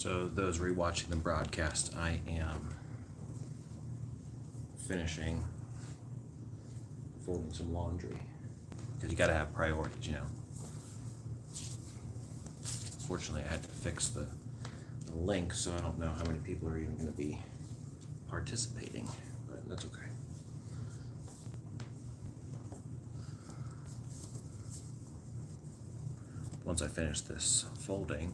So those rewatching the broadcast, I am finishing folding some laundry because you got to have priorities, you know. Fortunately, I had to fix the link, so I don't know how many people are even going to be participating, but that's okay. Once I finish this folding,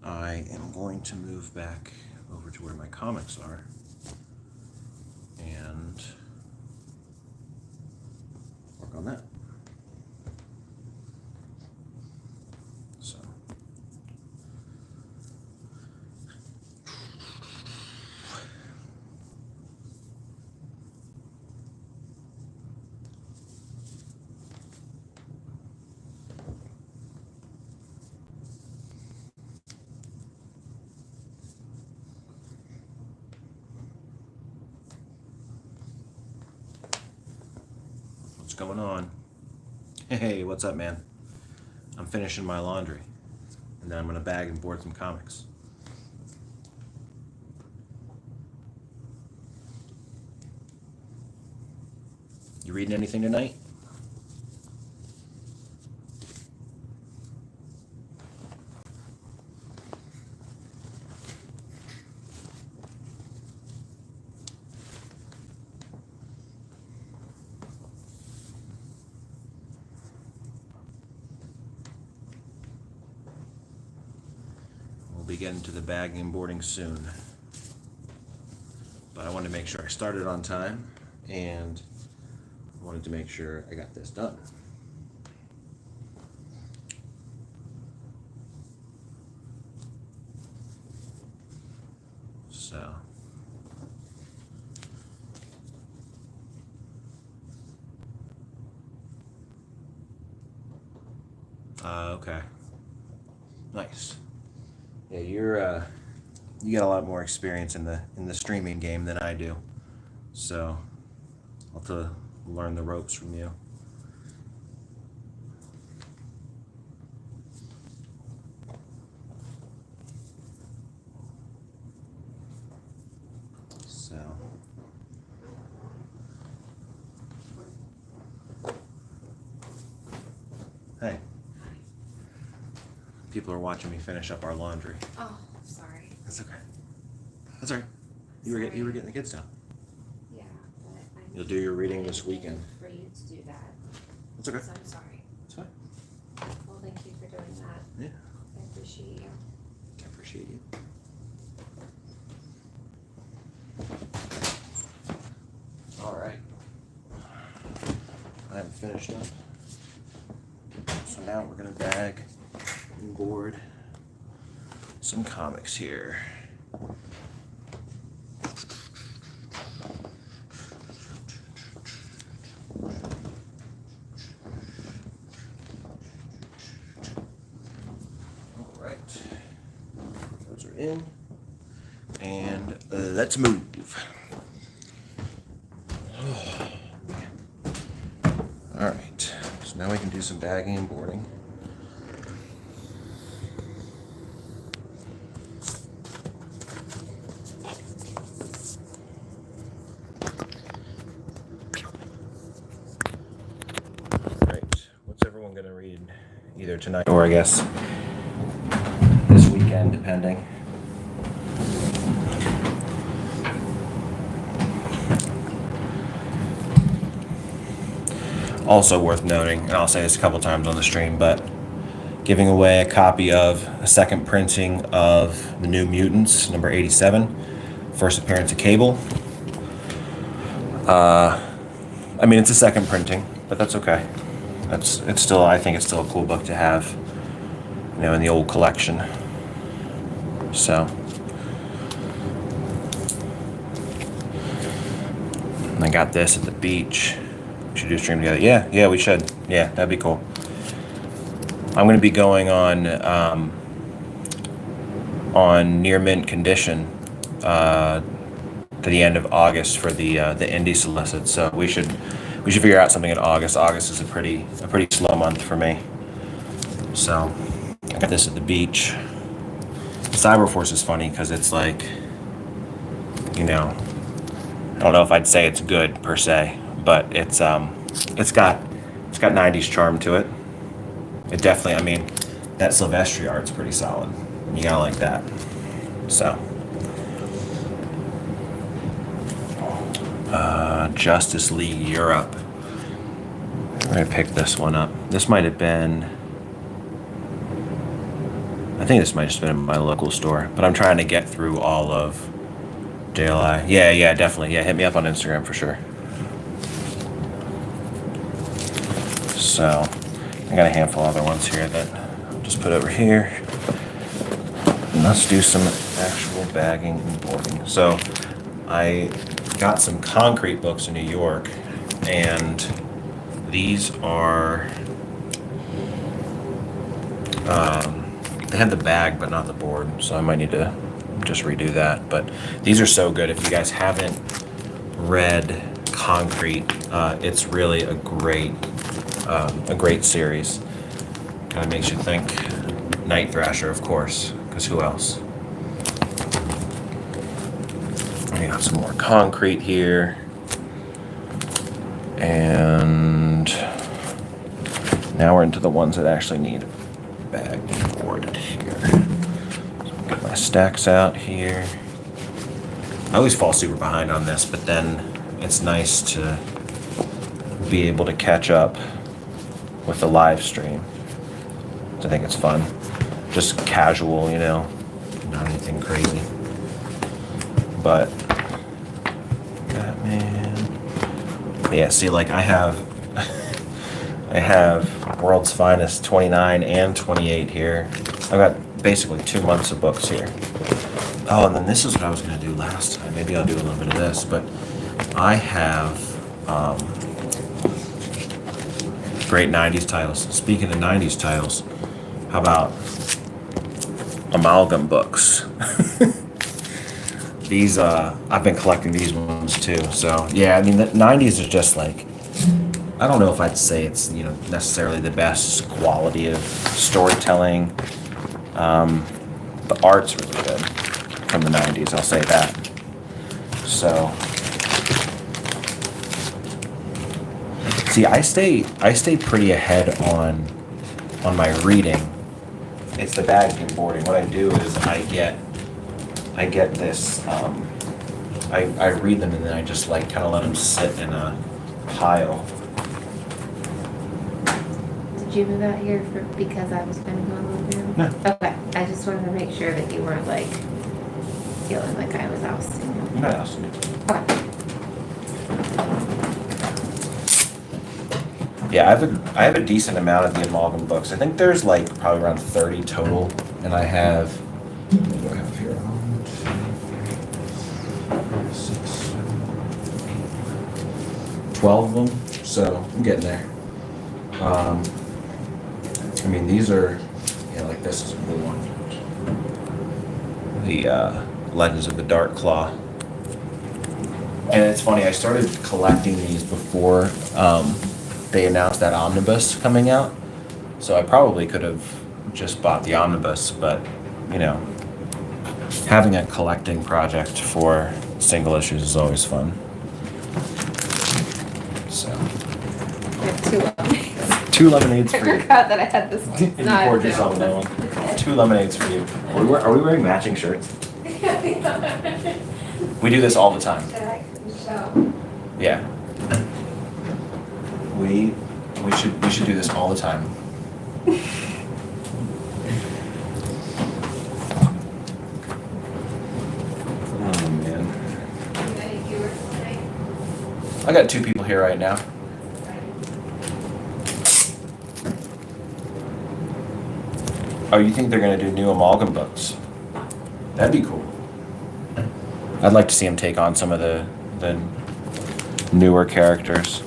I am going to move back over to where my comics are and work on that. So what's going on? Hey, what's up, man? I'm finishing my laundry, and then I'm gonna bag and board some comics. You reading anything tonight? We'll be getting to the bagging and boarding soon. But I wanted to make sure I started on time, and I wanted to make sure I got this done. So okay. Nice. Yeah, you got a lot more experience in the streaming game than I do. So I'll have to learn the ropes from you. So hey. People are watching me finish up our laundry. Oh, sorry. That's okay. That's all right. You were getting the kids down. Yeah, but You'll do your reading this weekend. For you to do that. That's okay. So I'm sorry. It's fine. Well, thank you for doing that. Yeah. I appreciate you. I appreciate you. All right. I'm finished up. So now we're gonna bag and board some comics here. All right. Those are in. And let's move. All right. So now we can do some bagging and boarding. Gonna read either tonight or I guess this weekend, depending. Also worth noting, and I'll say this a couple times on the stream, but giving away a copy of a second printing of The New Mutants, number 87, first appearance of Cable. I mean, it's a second printing, but that's okay. I think it's still a cool book to have, you know, in the old collection. So, and I got this at the beach. We should do a stream together. Yeah, we should. Yeah, that'd be cool. I'm going to be going on near mint condition to the end of August for the indie solicit. So we should figure out something in August. August is a pretty slow month for me. So I got this at the beach. Cyberforce is funny because it's like, you know, I don't know if I'd say it's good per se, but it's got 90s charm to it. It definitely, I mean, that Silvestri art's pretty solid. You gotta like that. So, Justice League Europe. I picked this one up. This might have been, I think this might have just been in my local store, but I'm trying to get through all of JLI. Yeah, definitely. Yeah, hit me up on Instagram for sure. So, I got a handful of other ones here that I'll just put over here. And let's do some actual bagging and boarding. So, I got some concrete books in New York, and these are, they had the bag but not the board, so I might need to just redo that. But these are so good. If you guys haven't read Concrete, it's really a great series. Kind of makes you think Night Thrasher, of course, because who else? We got some more Concrete here. And now we're into the ones that actually need bagged and boarded here. So get my stacks out here. I always fall super behind on this, but then it's nice to be able to catch up with the live stream. So I think it's fun. Just casual, you know, not anything crazy. But Batman. Yeah, see, like I have World's Finest 29 and 28 here. I've got basically 2 months of books here. Oh, and then this is what I was gonna do last time. Maybe I'll do a little bit of this, but I have great 90s titles. Speaking of 90s titles, how about amalgam books? These, I've been collecting these ones too. So yeah, I mean, the 90s is just like, I don't know if I'd say it's, you know, necessarily the best quality of storytelling. The art's really good from the 90s, I'll say that. So, see, I stay pretty ahead on my reading. It's the bagging and boarding. What I do is I get this, I read them and then I just like kind of let them sit in a pile. Did you move out here because I was spending my living room? No. Okay, I just wanted to make sure that you weren't like feeling like I was ousting you. I'm not asking you. Okay. Yeah, I have a decent amount of the amalgam books. I think there's like probably around 30 total, and I have. What do I have here? 12 of them, so I'm getting there. I mean, these are, you know, like this is a cool one. The Legends of the Dark Claw. And it's funny, I started collecting these before they announced that omnibus coming out. So I probably could have just bought the omnibus, but, you know, having a collecting project for single issues is always fun. So. I have 2 lemonades. 2 lemonades I for you. forgot that I had this one. And you poured yourself another one. 2 lemonades for you. Are we wearing matching shirts? We do this all the time. Yeah. We should do this all the time. Oh man. I got 2 people here right now. Oh, you think they're gonna do new amalgam books? That'd be cool. I'd like to see them take on some of the newer characters.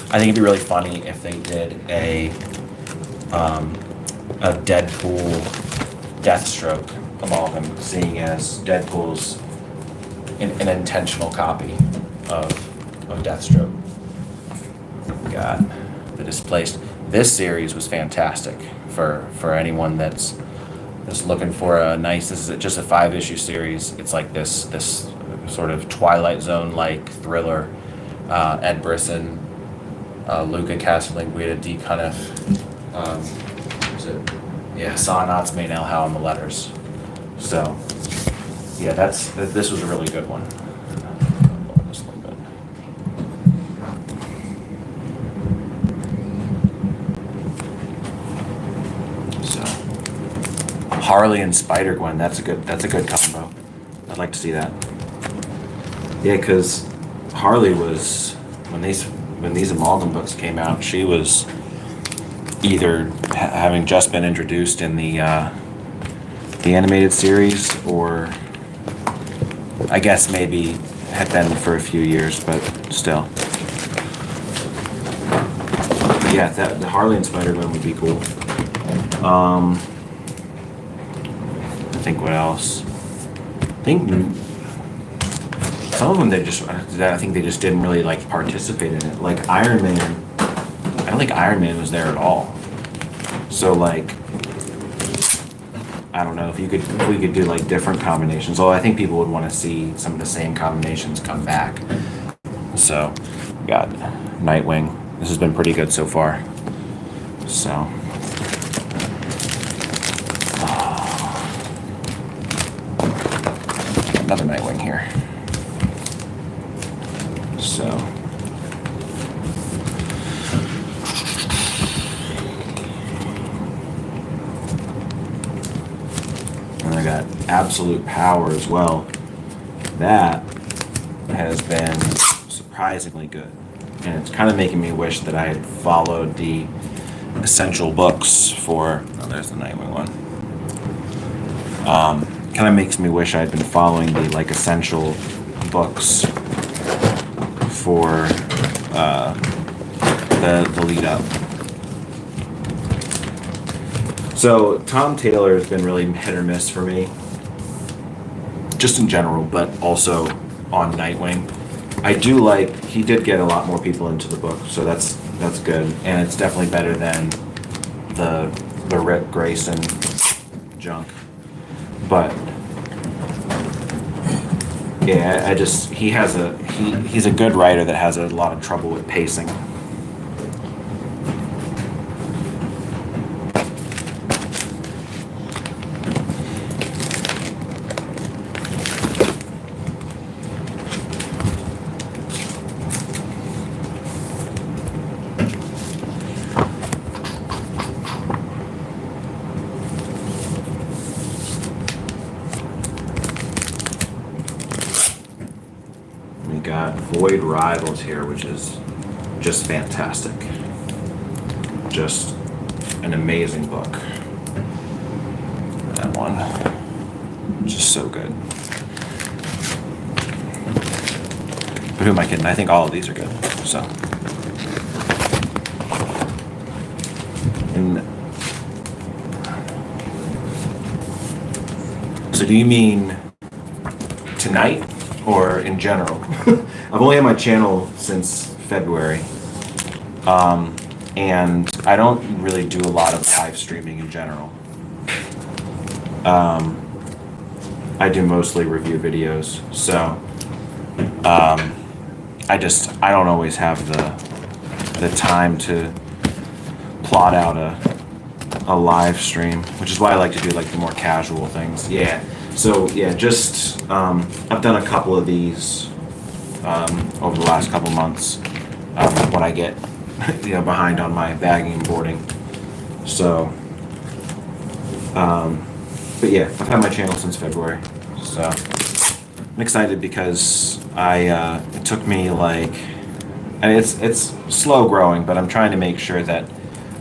I think it'd be really funny if they did a Deadpool Deathstroke amalgam, seeing as Deadpool's an intentional copy of Deathstroke. Got the Displaced. This series was fantastic for anyone that's Just looking for a nice. This is just a 5-issue series. It's like this sort of Twilight Zone like thriller. Ed Brisson, Luca Casalinguida, D. Cunniff. Was it? Yeah, Sonats made El How on the letters. So, yeah, this was a really good one. Just a little bit. So, Harley and Spider-Gwen, that's a good combo. I'd like to see that. Yeah, because Harley was, when these Amalgam books came out, she was either having just been introduced in the animated series, or I guess maybe had been for a few years, but still. Yeah, the Harley and Spider-Man would be cool. I think what else? I think some of them I think they just didn't really like participate in it. Like Iron Man, I don't think Iron Man was there at all. So like, I don't know if we could do like different combinations. Although I think people would want to see some of the same combinations come back. So, we got Nightwing. This has been pretty good so far. So. Another Nightwing here. So. And I got Absolute Power as well. That has been surprisingly good. And it's kind of making me wish that I had followed the essential books for, oh, there's the Nightwing one. Kind of makes me wish I had been following the like essential books for the lead up. So Tom Taylor has been really hit or miss for me, just in general, but also on Nightwing. I do like, he did get a lot more people into the book, so that's good, and it's definitely better than the Rick Grayson junk. But yeah, he's a good writer that has a lot of trouble with pacing. Got Void Rivals here, which is just fantastic. Just an amazing book. That one, just so good. But who am I kidding? I think all of these are good. So, so do you mean tonight? Or in general? I've only had my channel since February, and I don't really do a lot of live streaming in general. I do mostly review videos, so I don't always have the time to plot out a live stream, which is why I like to do like the more casual things. Yeah. So yeah, just I've done a couple of these over the last couple months when I get behind on my bagging and boarding. So, but yeah, I've had my channel since February, so I'm excited because it took me like, and it's slow growing, but I'm trying to make sure that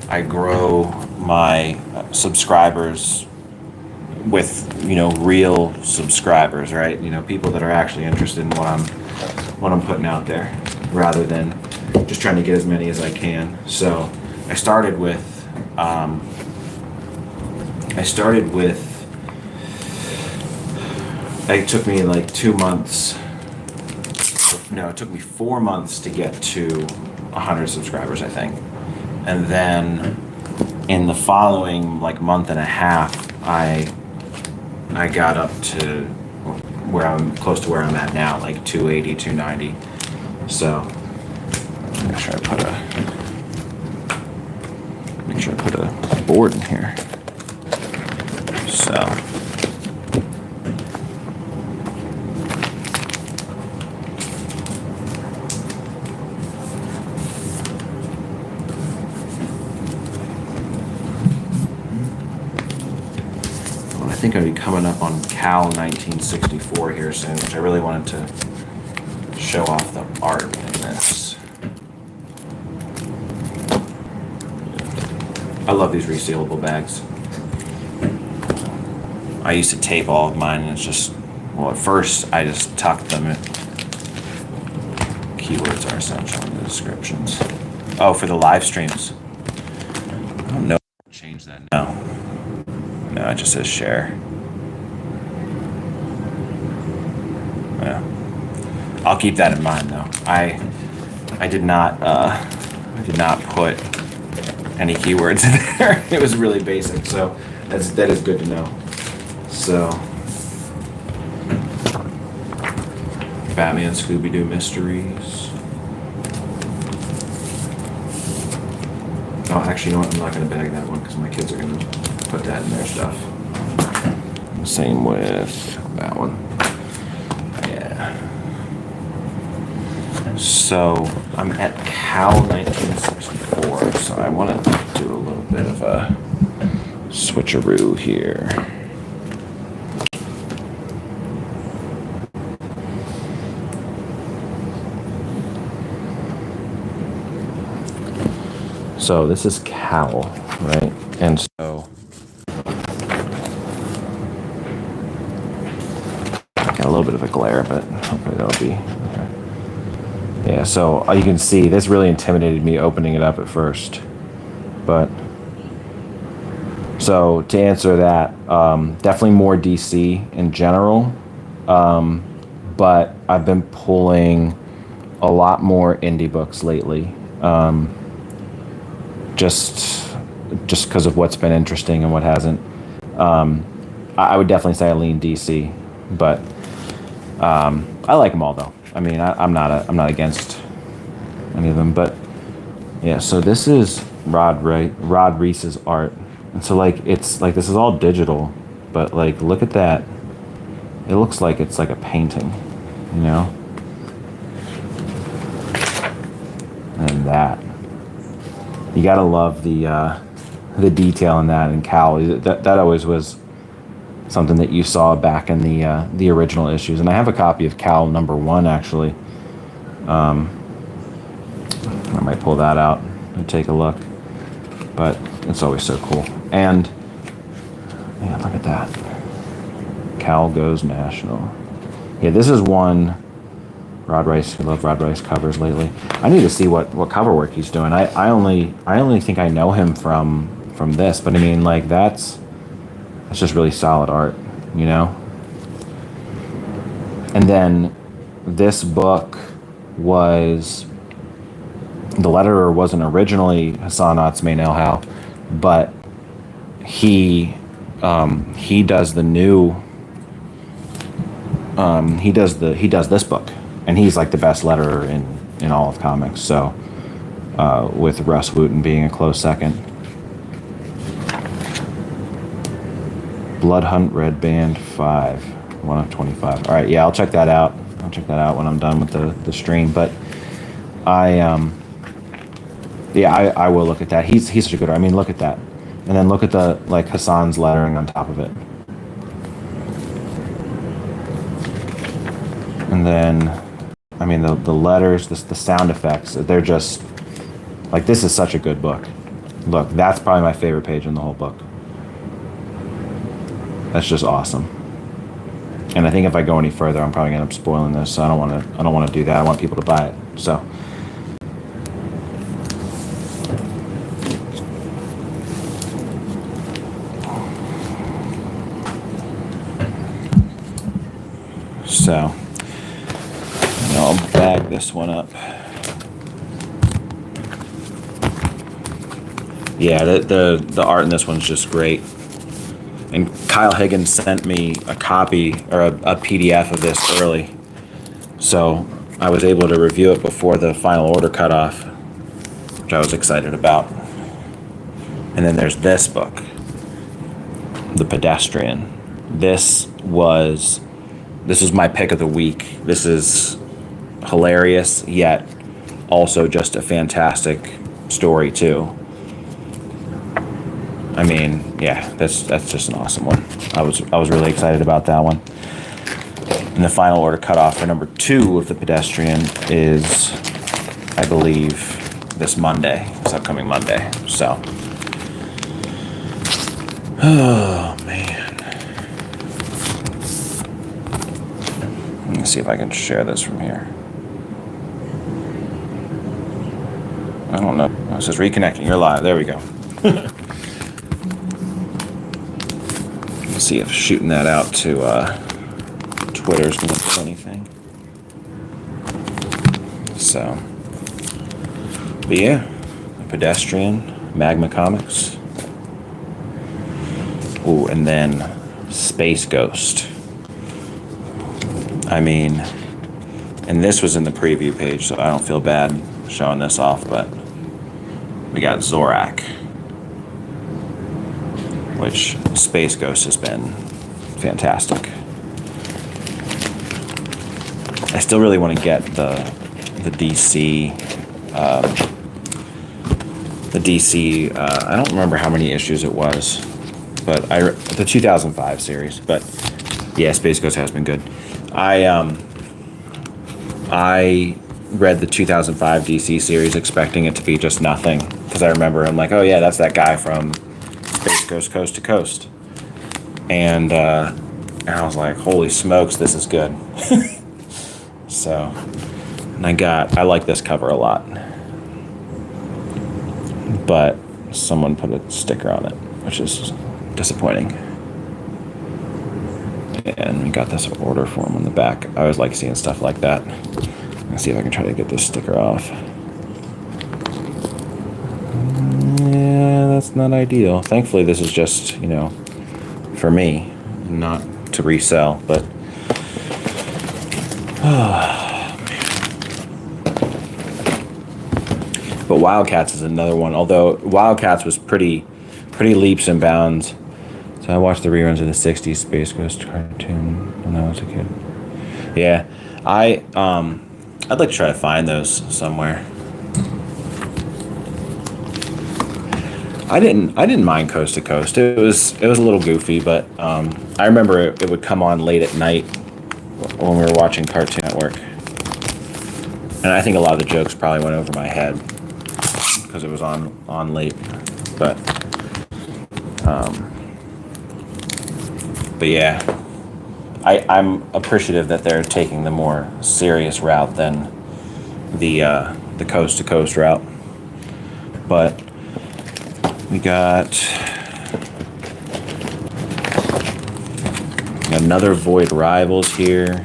I grow my subscribers with real subscribers, right? People that are actually interested in what I'm putting out there, rather than just trying to get as many as I can. So I started with it took me like 2 months. No, it took me 4 months to get to 100 subscribers, I think. And then in the following like month and a half, I got up to where I'm close to where I'm at now, like 280, 290. So make sure I put a board in here. So I think I'll be coming up on Cal 1964 here soon, which I really wanted to show off the art in this. I love these resealable bags. I used to tape all of mine, and it's just, well, at first I just tucked them in. Keywords are essential in the descriptions. Oh, for the live streams. I don't know. Change that now. No, it just says share. Yeah. I'll keep that in mind, though. I did not put any keywords in there. It was really basic, so that is good to know. So, Batman Scooby-Doo Mysteries. Oh, actually, you know what? I'm not going to bag that one because my kids are going to put that in their stuff. Same with that one. Yeah. So, I'm at Cal 1964, so I want to do a little bit of a switcheroo here. So this is Cal, right? And so got a little bit of a glare, but hopefully that'll be okay. Yeah, so you can see this really intimidated me opening it up at first. But so to answer that, definitely more DC in general. But I've been pulling a lot more indie books lately. Just because of what's been interesting and what hasn't. I would definitely say I lean DC, but I like them all though. I mean, I'm not against any of them, but yeah. So this is Rod Reese's art, and so like it's like this is all digital, but like look at that. It looks like it's like a painting, you know. And that. You gotta love the detail in that, and Cal. That always was something that you saw back in the original issues. And I have a copy of Cal #1 actually. I might pull that out and take a look. But it's always so cool. And yeah, look at that. Cal Goes National. Yeah, this is one. Rod Reis, I love Rod Reis covers lately. I need to see what cover work he's doing. I only think I know him from this, but I mean like that's just really solid art, you know? And then this book was, the letterer wasn't originally Hassan Otsmane-Elhaou, but he does the new he does this book. And he's like the best letterer in all of comics. So, with Russ Wooten being a close second. Blood Hunt Red Band 5, 1 of 25. All right, yeah, I'll check that out. I'll check that out when I'm done with the stream. But I will look at that. He's such a good. I mean, look at that, and then look at the like Hassan's lettering on top of it, and then. I mean, the letters, the sound effects, they're just, like, this is such a good book. Look, that's probably my favorite page in the whole book. That's just awesome. And I think if I go any further, I'm probably going to end up spoiling this, so I don't want to do that. I want people to buy it, so. So. I'll bag this one up. Yeah, the art in this one's just great. And Kyle Higgins sent me a copy or a PDF of this early. So I was able to review it before the final order cutoff, which I was excited about. And then there's this book, The Pedestrian. This is my pick of the week. This is hilarious, yet also just a fantastic story too. I mean, yeah, that's just an awesome one. I was really excited about that one. And the final order cutoff for number 2 of The Pedestrian is, I believe, this upcoming Monday. So, oh man, let me see if I can share this from here. I don't know. It says reconnecting. You're live. There we go. Let's see if shooting that out to Twitter's going to do anything. So, but yeah, The Pedestrian, Magma Comics. Ooh, and then Space Ghost. I mean, and this was in the preview page, so I don't feel bad showing this off, but we got Zorak, which Space Ghost has been fantastic. I still really want to get the DC, I don't remember how many issues it was, but the 2005 series. But yeah, Space Ghost has been good. I read the 2005 DC series expecting it to be just nothing, because I remember I'm like, oh yeah, that's that guy from Space Ghost Coast to Coast, and I was like, holy smokes, this is good. So, and I like this cover a lot, but someone put a sticker on it, which is disappointing. And we got this order form on the back. I always like seeing stuff like that. Let's see if I can try to get this sticker off. Yeah, that's not ideal. Thankfully, this is just, for me, not to resell, but but Wildcats is another one. Although Wildcats was pretty leaps and bounds. So I watched the reruns of the '60s Space Ghost cartoon when I was a kid. Yeah, I'd like to try to find those somewhere. I didn't mind Coast to Coast. It was a little goofy, but I remember it would come on late at night when we were watching Cartoon Network, and I think a lot of the jokes probably went over my head because it was on late. But yeah, I'm appreciative that they're taking the more serious route than the Coast to Coast route. But we got another Void Rivals here.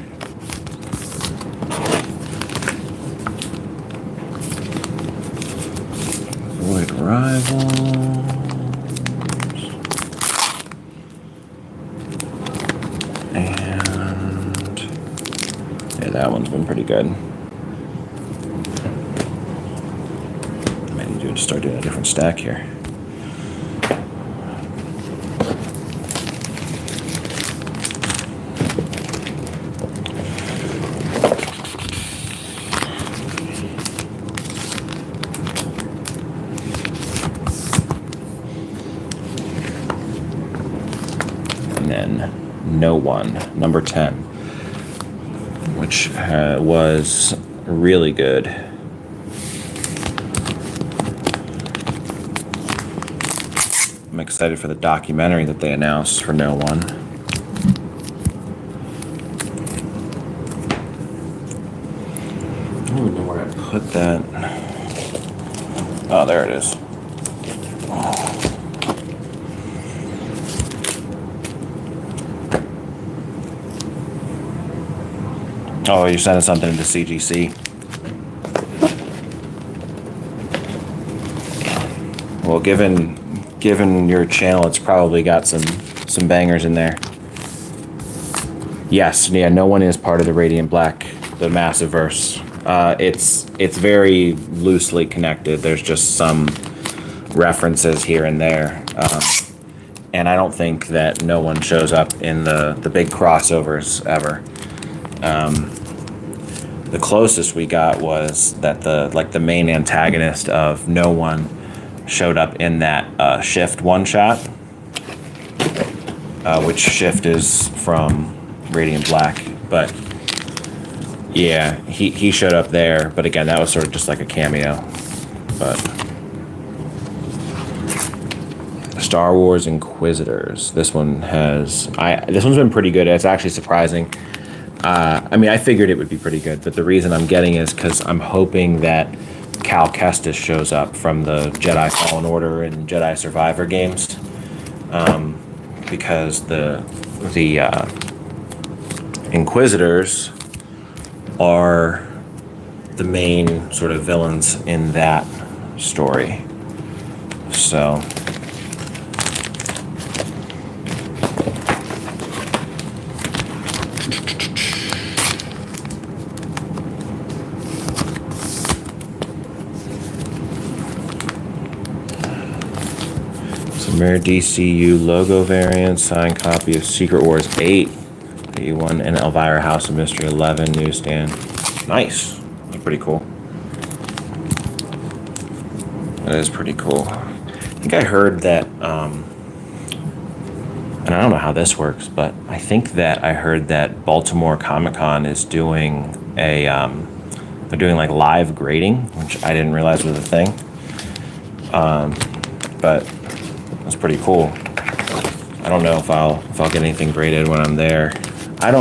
Void Rivals. And yeah, that one's been pretty good. I might need to start doing a different stack here. No One, number 10, which was really good. I'm excited for the documentary that they announced for No One. I don't even know where I put that. Oh, there it is. Oh, you're sending something to CGC. Well, given your channel, it's probably got some some bangers in there. Yes, yeah, no one is part of the Radiant Black, the Massiverse. It's very loosely connected. There's just some references here and there. And I don't think that no one shows up in the big crossovers ever. The closest we got was that the main antagonist of No One showed up in that Shift one shot, which Shift is from Radiant Black. But yeah, he showed up there. But again, that was sort of just like a cameo. But Star Wars Inquisitors. This one's been pretty good. It's actually surprising. I mean, I figured it would be pretty good, but the reason I'm getting is because I'm hoping that Cal Kestis shows up from the Jedi Fallen Order and Jedi Survivor games, because the Inquisitors are the main sort of villains in that story. So Rare DCU logo variant, signed copy of Secret Wars 8 that you won, and Elvira House of Mystery 11 newsstand. Nice. That's pretty cool. That is pretty cool. I think I heard that, and I don't know how this works, but I think that I heard that Baltimore Comic Con is doing they're doing like live grading, which I didn't realize was a thing. But that's pretty cool. I don't know if I'll get anything graded when I'm there. I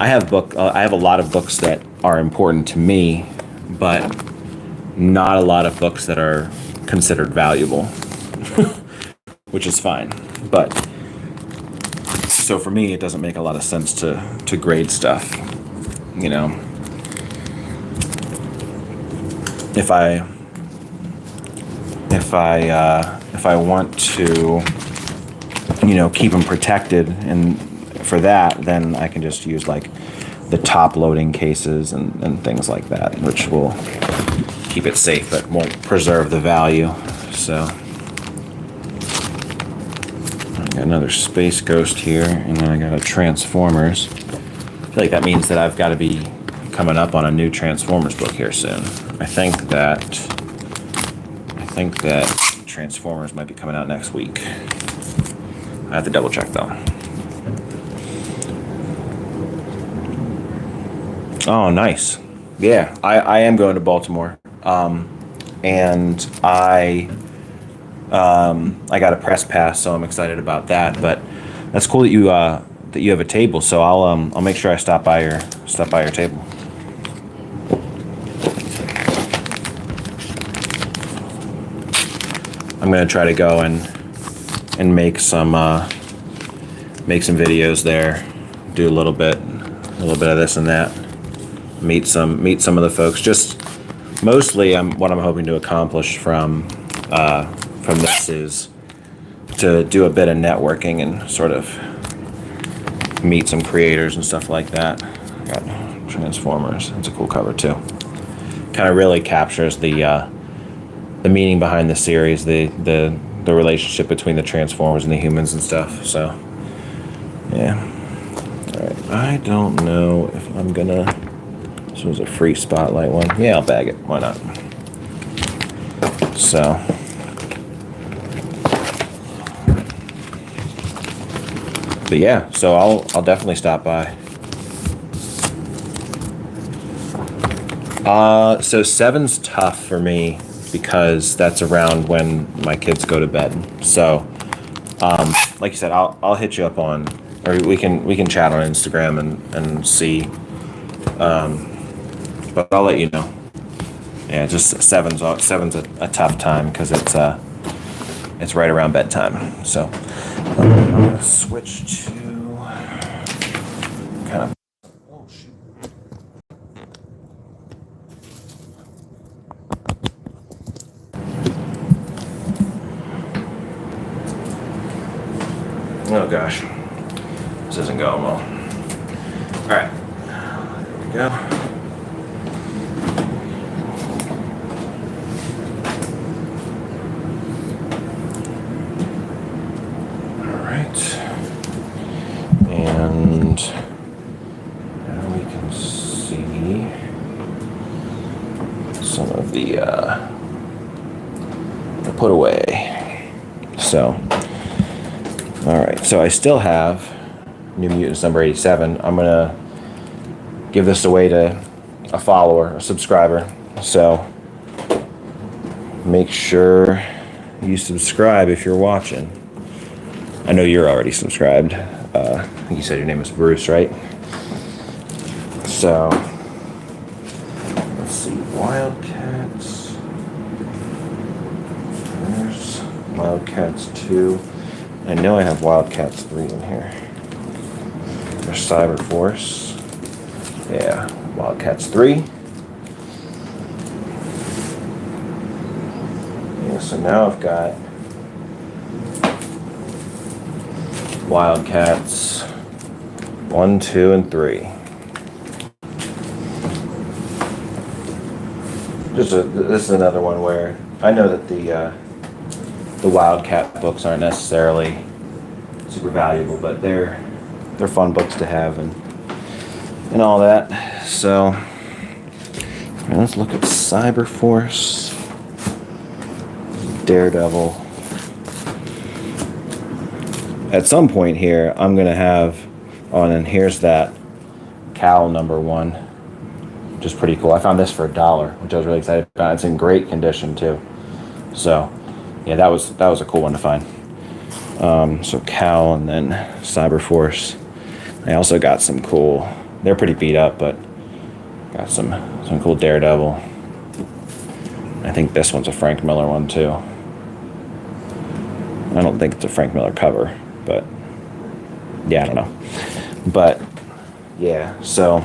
have a lot of books that are important to me, but not a lot of books that are considered valuable, which is fine. But so for me, it doesn't make a lot of sense to grade stuff. You know, if I want to, you know, keep them protected, and for that, then I can just use like the top loading cases and things like that, which will keep it safe but won't preserve the value. So I got another Space Ghost here, and then I got a Transformers. I feel like that means that I've got to be coming up on a new Transformers book here soon. I think that Transformers might be coming out next week. I have to double check though. Oh, nice. Yeah, I am going to Baltimore. And I got a press pass, so I'm excited about that. But that's cool that you have a table. So I'll make sure I stop by your table. I'm gonna try to go and make some videos there, do a little bit of this and that, meet some of the folks. Just mostly, what I'm hoping to accomplish from this is to do a bit of networking and sort of meet some creators and stuff like that. Got Transformers. It's a cool cover too. Kind of really captures the meaning behind the series, the relationship between the Transformers and the humans and stuff. So, yeah. All right. I don't know if I'm gonna. This was a free Spotlight one. Yeah, I'll bag it. Why not? So. But yeah, so I'll definitely stop by. So 7's tough for me, because that's around when my kids go to bed. So, like you said, I'll hit you up on, or we can chat on Instagram and see. But I'll let you know. Yeah, just 7's a tough time because it's right around bedtime. So I'm gonna switch to kind of. Oh shoot. Oh gosh, this isn't going well. All right, there we go. All right, and now we can see some of the put away. So. All right, so I still have New Mutants number 87. I'm gonna give this away to a follower, a subscriber. So make sure you subscribe if you're watching. I know you're already subscribed. I think you said your name is Bruce, right? So let's see, Wildcats. There's Wildcats 2. I know I have Wildcats 3 in here. There's Cyber Force. Yeah, Wildcats 3. Yeah, so now I've got Wildcats 1, 2, and 3. This is another one where I know that the Wildcat books aren't necessarily super valuable, but they're fun books to have and all that. So let's look at Cyber Force, Daredevil. At some point here, I'm gonna have on, and here's that Cal number 1, which is pretty cool. I found this for $1, which I was really excited about. It's in great condition too. So. Yeah, that was a cool one to find. So Cal and then Cyber Force. I also got some cool. They're pretty beat up, but got some cool Daredevil. I think this one's a Frank Miller one too. I don't think it's a Frank Miller cover, but yeah, I don't know. But yeah, so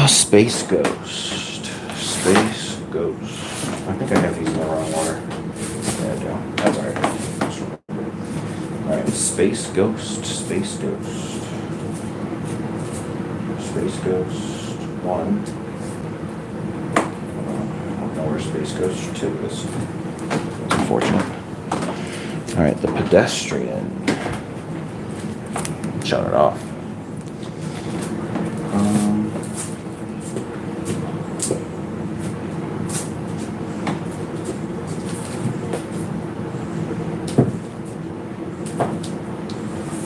Space Ghost. Space Ghost. I think I have these in the wrong order. Yeah, I do. That's alright. Alright, Space Ghost. Space Ghost. Space Ghost 1. I don't know where Space Ghost 2 is. That's unfortunate. Alright, the Pedestrian. Shut it off.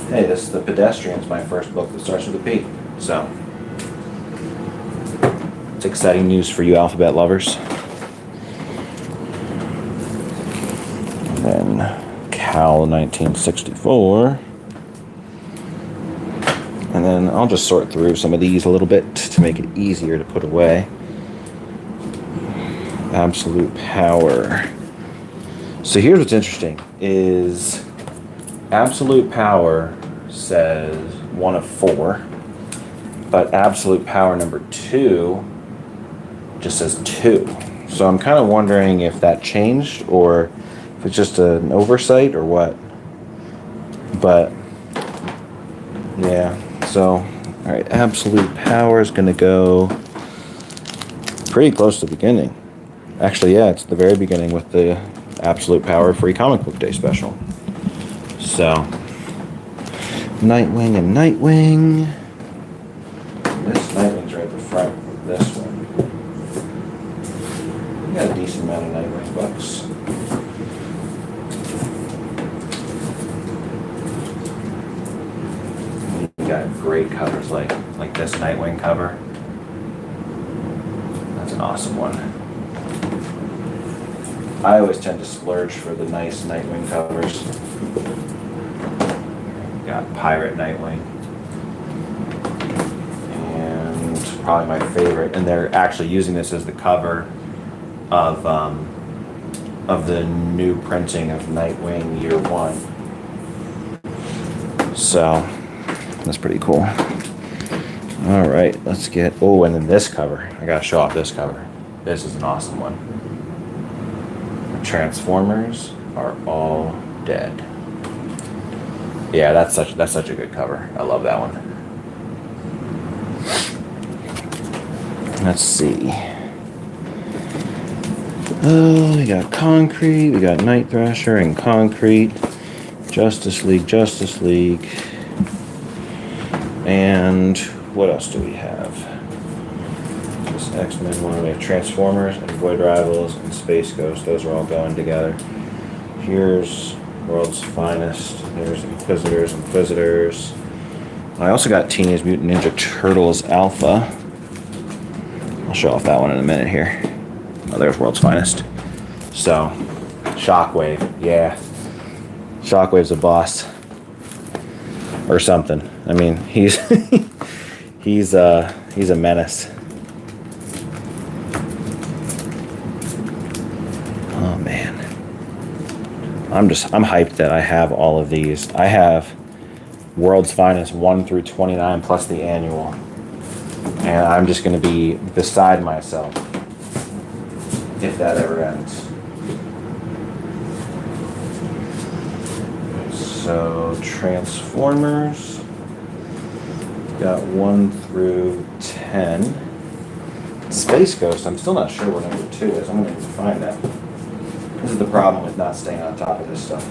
Hey, The Pedestrian's my first book that starts with a P. So, it's exciting news for you alphabet lovers. And then Cal 1964. And then I'll just sort through some of these a little bit to make it easier to put away. Absolute Power. So here's what's interesting is Absolute Power says 1 of 4, but Absolute Power number 2 just says 2. So I'm kind of wondering if that changed or if it's just an oversight or what. But yeah, so all right, Absolute Power is going to go pretty close to the beginning. Actually, yeah, it's the very beginning with the Absolute Power Free Comic Book Day special. So, Nightwing and Nightwing. This Nightwing's right at the front of this one. We got a decent amount of Nightwing books. We got great covers like this Nightwing cover. That's an awesome one. I always tend to splurge for the nice Nightwing covers. Got Pirate Nightwing. And probably my favorite, and they're actually using this as the cover of the new printing of Nightwing Year 1. So that's pretty cool. All right, let's get, oh, and then this cover. I gotta show off this cover. This is an awesome one. Transformers Are All Dead. Yeah, that's such a good cover. I love that one. Let's see. Oh, we got Concrete, we got Night Thrasher and Concrete, Justice League, and what else do we have? This X-Men one, we have Transformers and Void Rivals and Space Ghost. Those are all going together. Here's World's Finest. Here's Inquisitors. I also got Teenage Mutant Ninja Turtles Alpha. I'll show off that one in a minute here. Oh, there's World's Finest. So, Shockwave, yeah. Shockwave's a boss. Or something. I mean, he's he's a menace. Oh man. I'm hyped that I have all of these. I have World's Finest 1 through 29 plus the annual. And I'm just going to be beside myself if that ever ends. So, Transformers, got 1 through 10. Space Ghost, I'm still not sure what number 2 is. I'm going to find that. This is the problem with not staying on top of this stuff.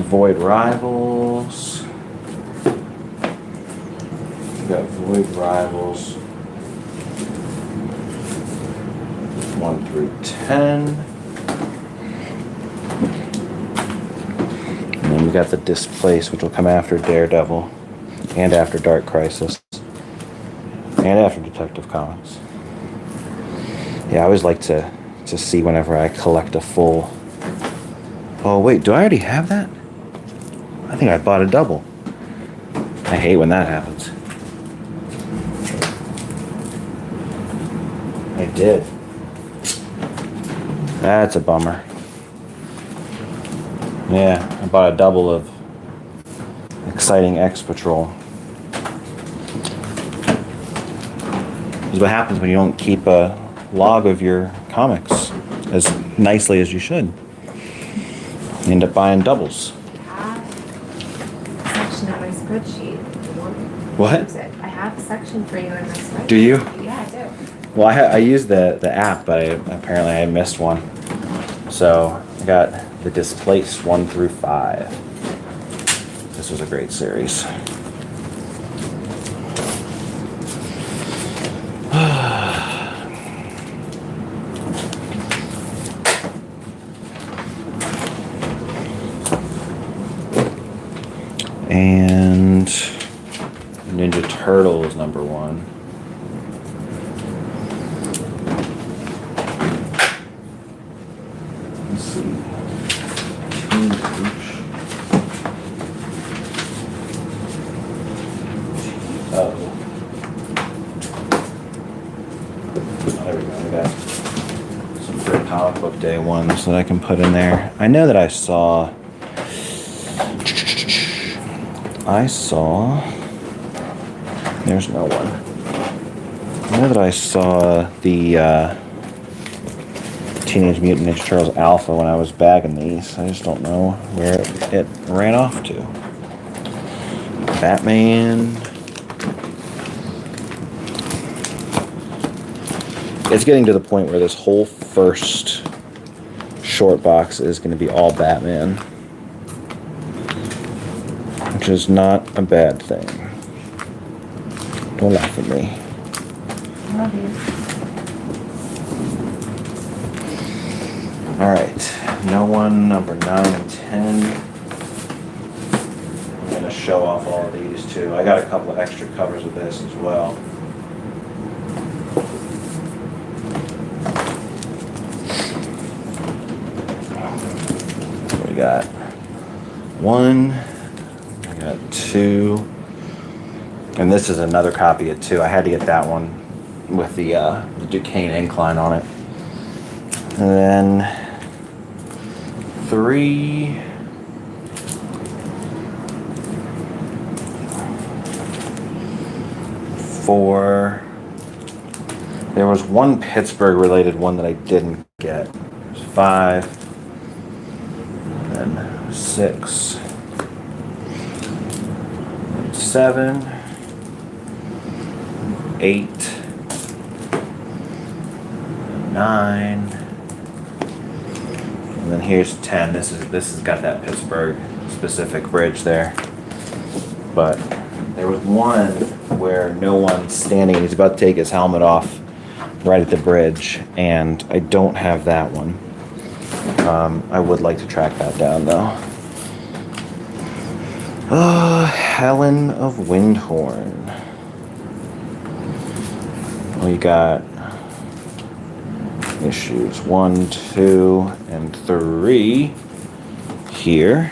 Void Rivals. We got Void Rivals 1 through 10. And then we got the Displace, which will come after Daredevil and after Dark Crisis and after Detective Comics. Yeah, I always like to see whenever I collect a full. Oh wait, do I already have that? I think I bought a double. I hate when that happens. I did. That's a bummer. Yeah, I bought a double of Exciting X Patrol. This is what happens when you don't keep a log of your comics as nicely as you should. You end up buying doubles. Section of my spreadsheet. What? I have a section for you in my spreadsheet. Do you? Yeah, I do. Well, I used the app, but apparently I missed one. So I got the Displaced 1 through 5. This was a great series. And Ninja Turtles #1. Let's see. Oh, there we go. I got some great comic book day ones that I can put in there. I know that I saw. There's no one. I know that I saw the Teenage Mutant Ninja Turtles Alpha when I was bagging these. I just don't know where it ran off to. Batman. It's getting to the point where this whole first short box is going to be all Batman. Which is not a bad thing. Don't laugh at me. Love you. Alright, No One, number 9 and 10. I'm going to show off all of these too. I got a couple of extra covers of this as well. We got 1, I got 2, and this is another copy of 2. I had to get that one with the Duquesne incline on it. And then 3, 4, There was one Pittsburgh related one that I didn't get. There's 5, and then 6, and 7, 8, 9, and then here's 10. This has got that Pittsburgh specific bridge there. But there was one where no one's standing and he's about to take his helmet off right at the bridge, and I don't have that one. I would like to track that down though. Helen of Windhorn. We got issues 1, 2, and 3 here.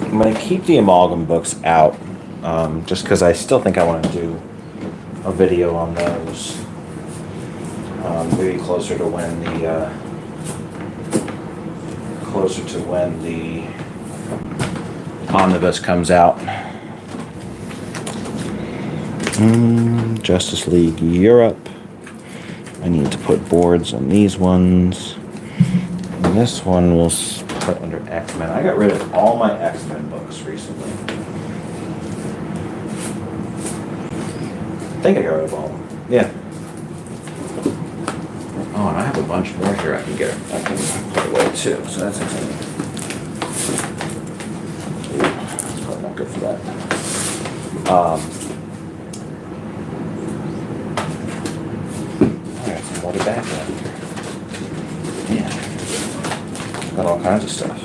I'm going to keep the amalgam books out, just because I still think I want to do a video on those. Maybe closer to when the omnibus comes out. Justice League Europe. I need to put boards on these ones. And this one will put under X-Men. I got rid of all my X-Men books recently. I think I got rid of all of them. Yeah. Oh, and I have a bunch more here I can put away too, so that's exciting. That's probably not good for that. I got some water back there. Yeah. Got all kinds of stuff.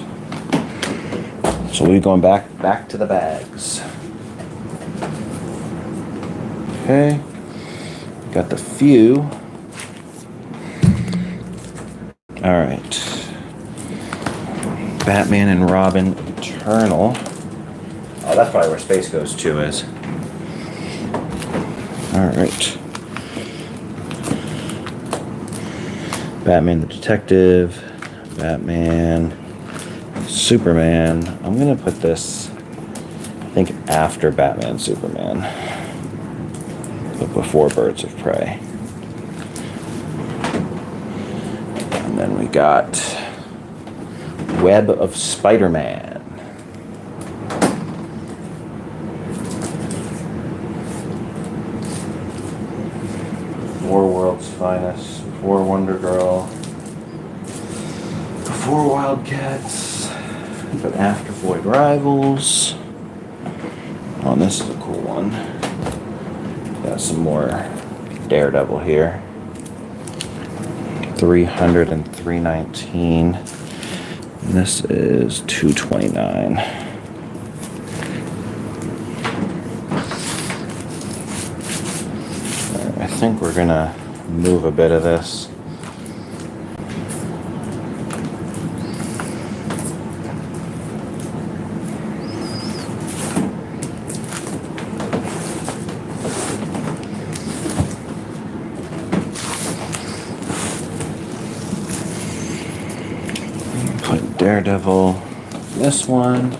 So we're going back to the bags. Okay. Got the few. All right. Batman and Robin Eternal. Oh, that's probably where Space Ghost 2 is. All right. Batman the Detective. Batman. Superman. I'm going to put this, I think, after Batman Superman. But before Birds of Prey. And then we got Web of Spider-Man. Four World's Finest. Before Wonder Girl. Before Wildcats. But after Void Rivals. Oh, and this is a cool one. Got some more Daredevil here. 300 and 319. And this is 229. I think we're gonna move a bit of this. Put Daredevil, this one.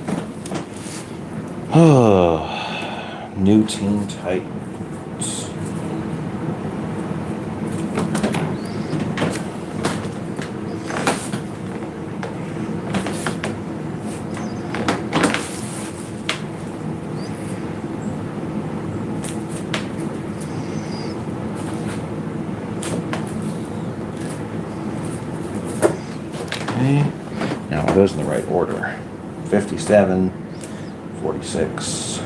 Oh, New Teen Titans. Now it goes in the right order. 57, 46,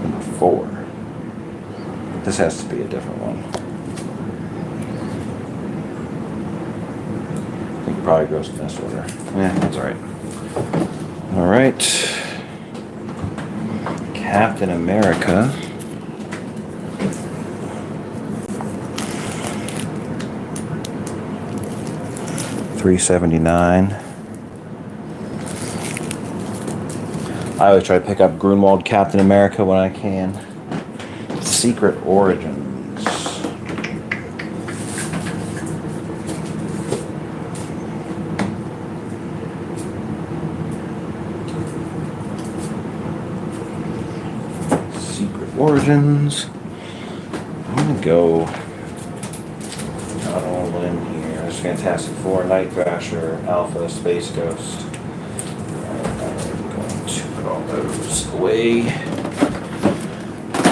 number 4. This has to be a different one. I think it probably goes in this order. Yeah, that's alright. Alright. Captain America. $379. I always try to pick up Grunwald Captain America when I can. Secret Origins. Secret Origins. I'm gonna go out on a limb here. There's Fantastic Four, Night Thrasher, Alpha, Space Ghost. I'm going to put all those away.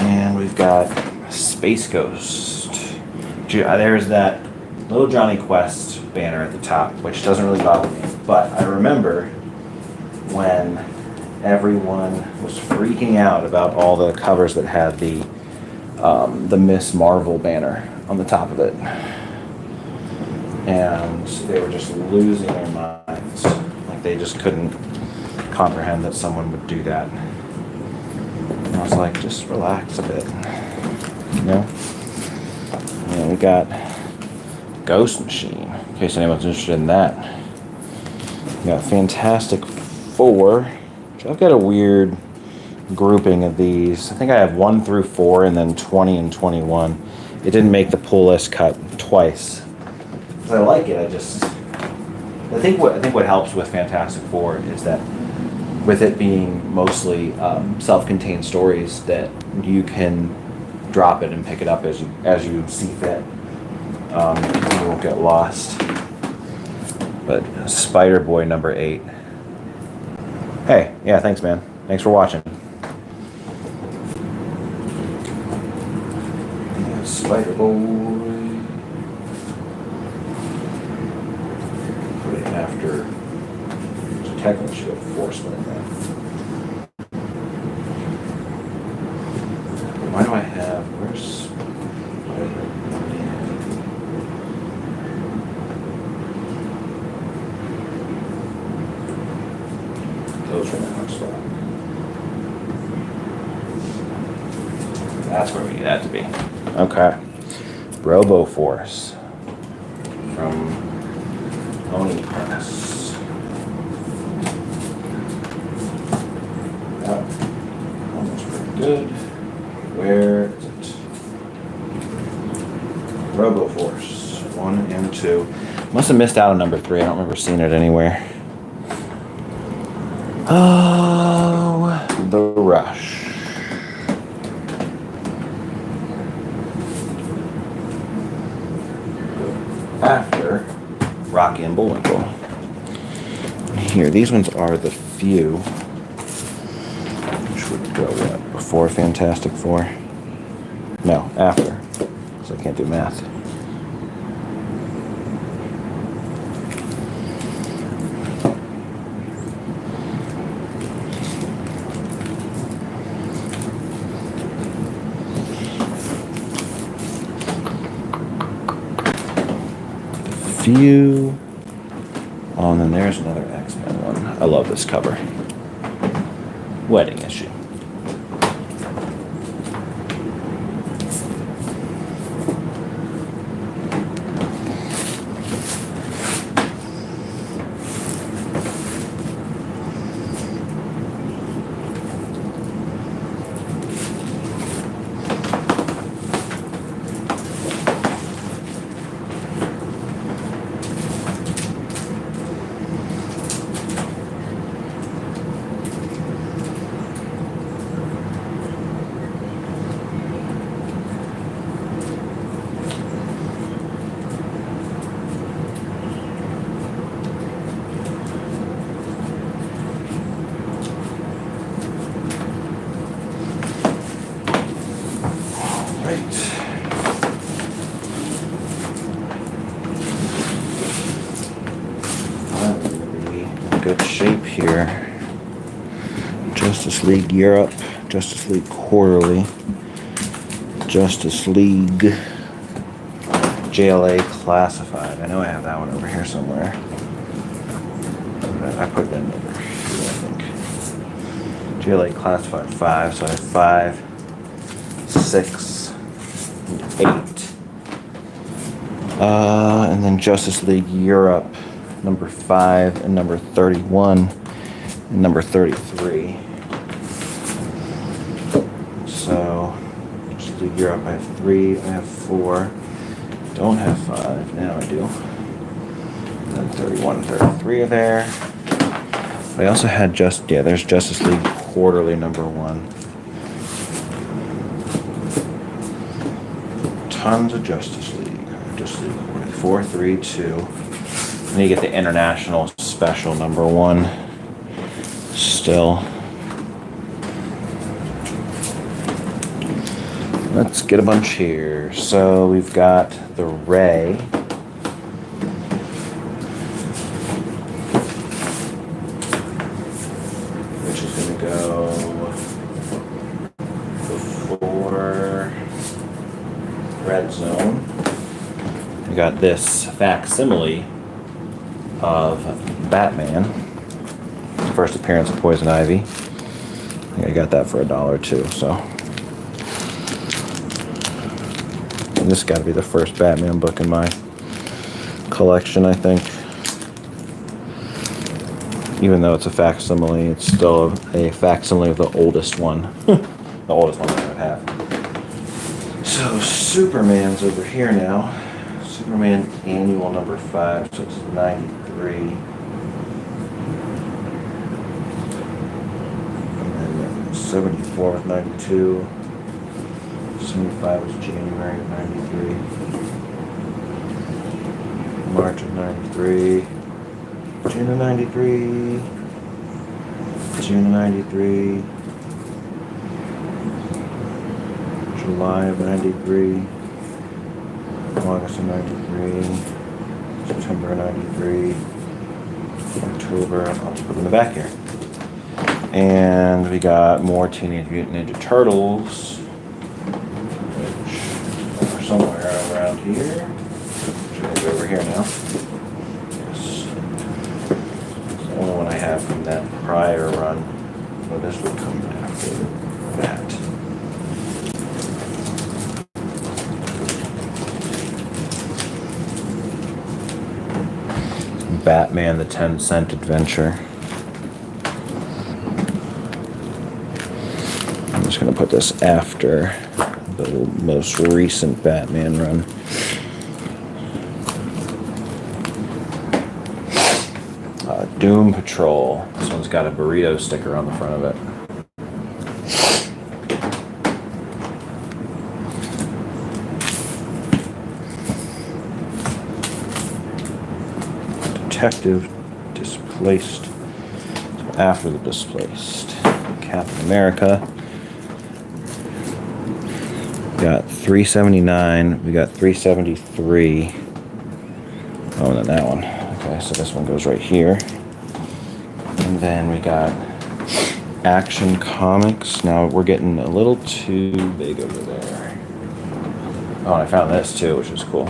And we've got Space Ghost. There's that little Johnny Quest banner at the top, which doesn't really bother me. But I remember when everyone was freaking out about all the covers that had the Miss Marvel banner on the top of it. And they were just losing their minds. Like they just couldn't comprehend that someone would do that. And I was like, just relax a bit. You know? And we got Ghost Machine, in case anyone's interested in that. We got Fantastic Four. I've got a weird grouping of these. I think I have 1 through 4 and then 20 and 21. It didn't make the pull list cut twice. I like it. I think what helps with Fantastic Four is that with it being mostly self-contained stories, that you can drop it and pick it up as you see fit. You won't get lost. But Spider-Boy number 8. Hey, yeah, thanks, man. Thanks for watching. Yeah, Spider-Boy. Put it after. So technically, should have force split that. Why do I have? Where's those from the next spot? That's where we need that to be. Okay. Robo Force from Oni Press. That one was pretty good. Where is it? Robo Force 1 and 2. Must have missed out on number 3. I don't remember seeing it anywhere. Oh, The Rush. After Rocky and Bullwinkle. Here, these ones are the few. Which would go what? Before Fantastic Four? No, after. Because I can't do math. Few. Oh, and then there's another X-Men one. I love this cover. Wedding issue. Good shape here. Justice League Europe, Justice League Quarterly, Justice League JLA Classified. I know I have that one over here somewhere. I put that over here, I think. JLA Classified 5, so I have 5, 6, and 8. And then Justice League Europe, number 5 and number 31 and number 33. So, Justice League Europe, I have 3, I have 4, don't have 5, now I do. And then 31 and 33 are there. But I also had there's Justice League Quarterly number 1. Tons of Justice League. 432. And you get the International Special #1. Still. Let's get a bunch here. So we've got the Ray. Which is going to go before Red Zone. We got this facsimile of Batman. First appearance of Poison Ivy. I got that for $1 too, so. And this got to be the first Batman book in my collection, I think. Even though it's a facsimile, it's still a facsimile of the oldest one. The oldest one that I have. So Superman's over here now. Superman Annual #5, so it's 93. And then 74 was 92. 75 was January of 93. March of 93. June of 93. June of 93. July of 93. August of 93. September of 93. October. I'll just put it in the back here. And we got more Teenage Mutant Ninja Turtles, which are somewhere around here. Should be over here now. Yes. It's the only one I have from that prior run. So this will come after that. Batman the 10-Cent Adventure. I'm just going to put this after the most recent Batman run. Doom Patrol. This one's got a burrito sticker on the front of it. Detective Displaced. After the Displaced. Captain America. We got 379. We got 373. Oh, and then that one. Okay, so this one goes right here. And then we got Action Comics. Now we're getting a little too big over there. Oh, and I found this too, which is cool.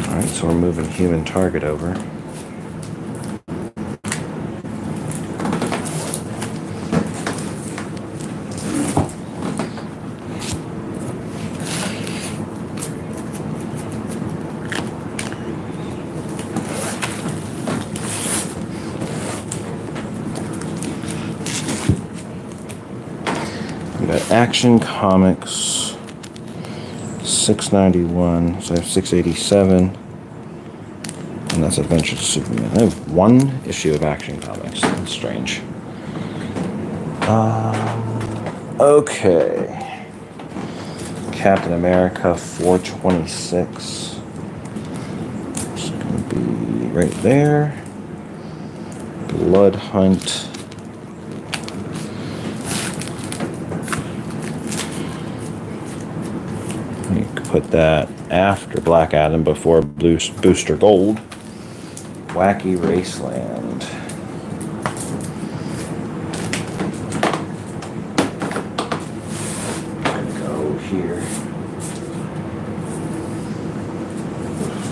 Alright, so we're moving Human Target over. We got Action Comics, 691, so I have 687, and that's Adventures of Superman. I have one issue of Action Comics. That's strange. Okay. Captain America 426. It's going to be right there. Blood Hunt. You could put that after Black Adam, before Booster Gold. Wacky Raceland. Gonna go here.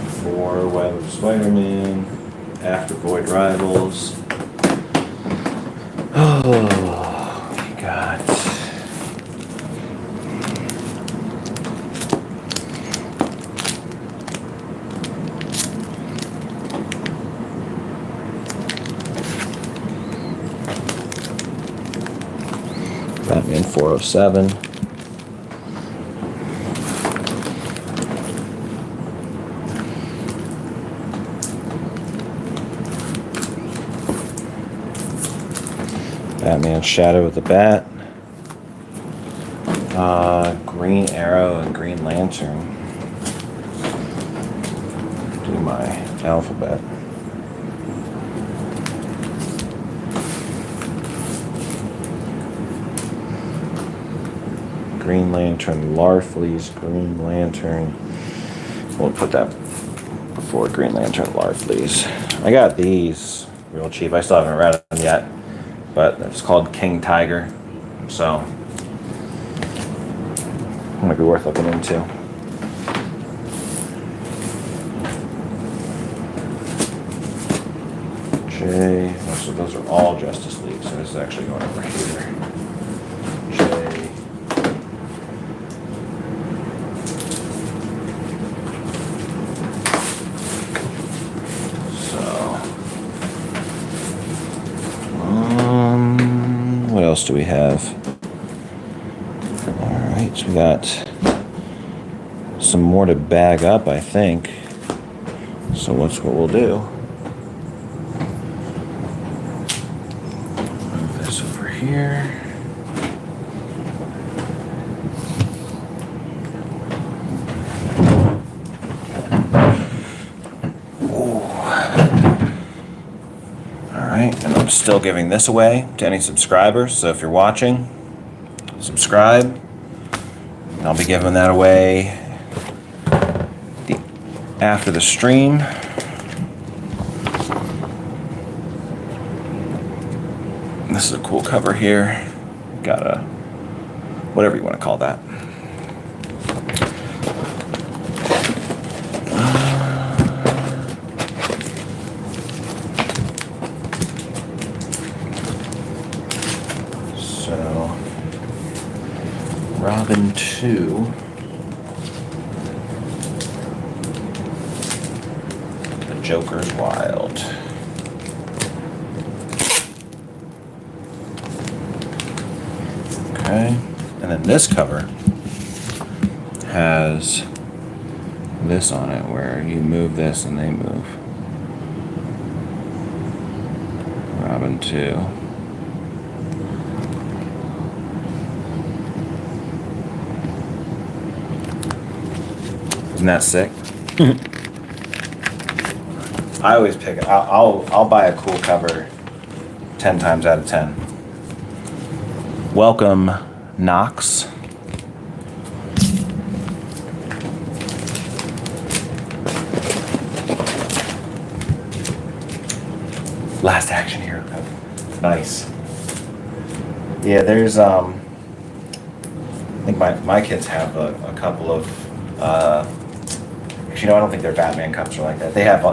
Before Web of Spider-Man. After Void Rivals. Oh, my God. Batman 407. Batman Shadow of the Bat. Green Arrow and Green Lantern. Do my alphabet. Green Lantern, Larfleeze, Green Lantern. We'll put that before Green Lantern, Larfleeze. I got these real cheap. I still haven't read them yet, but it's called King Tiger, so might be worth looking into. J. Oh, so those are all Justice League. So this is actually going over here. J. What else do we have? All right, so we got some more to bag up, I think. So what's what we'll do? Move this over here. And I'm still giving this away to any subscribers, so if you're watching, subscribe. And I'll be giving that away after the stream. This is a cool cover here. Got a, whatever you want to call that. Robin 2. The Joker's Wild. Okay. And then this cover has this on it where you move this and they move. Robin 2. Isn't that sick? I always pick it. I'll buy a cool cover 10 times out of 10. Welcome, Knox. Last Action Hero cover. Nice. Yeah, there's I think my kids have a couple of actually, no, I don't think their Batman cups are like that. They have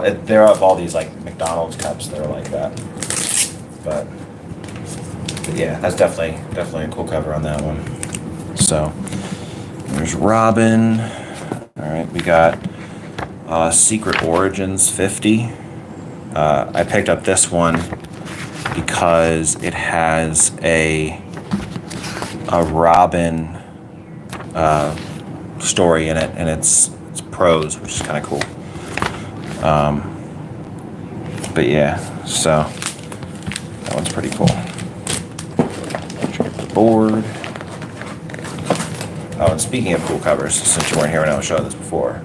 all these like McDonald's cups that are like that. But yeah, that's definitely a cool cover on that one. So there's Robin. All right, we got Secret Origins 50. I picked up this one because it has a Robin story in it, and it's prose, which is kind of cool. But yeah, so that one's pretty cool. Get the board. Oh, and speaking of cool covers, since you weren't here when I was showing this before,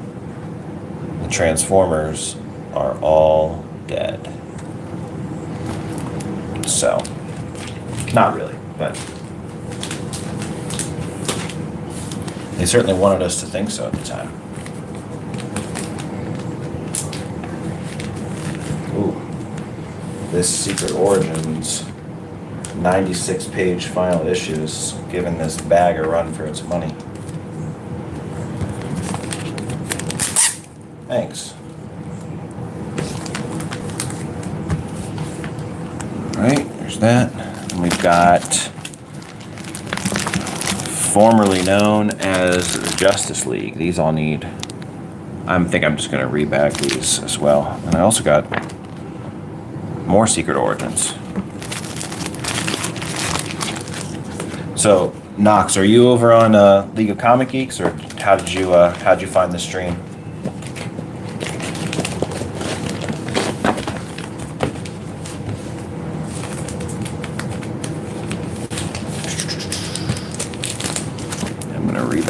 the Transformers are all dead. So, not really, but they certainly wanted us to think so at the time. Ooh, this Secret Origins 96-page final issue is giving this bag a run for its money. Thanks. Alright, there's that. And we've got formerly known as Justice League. These all need, I think I'm just going to rebag these as well. And I also got more Secret Origins. So, Knox, are you over on League of Comic Geeks, or how'd you find the stream?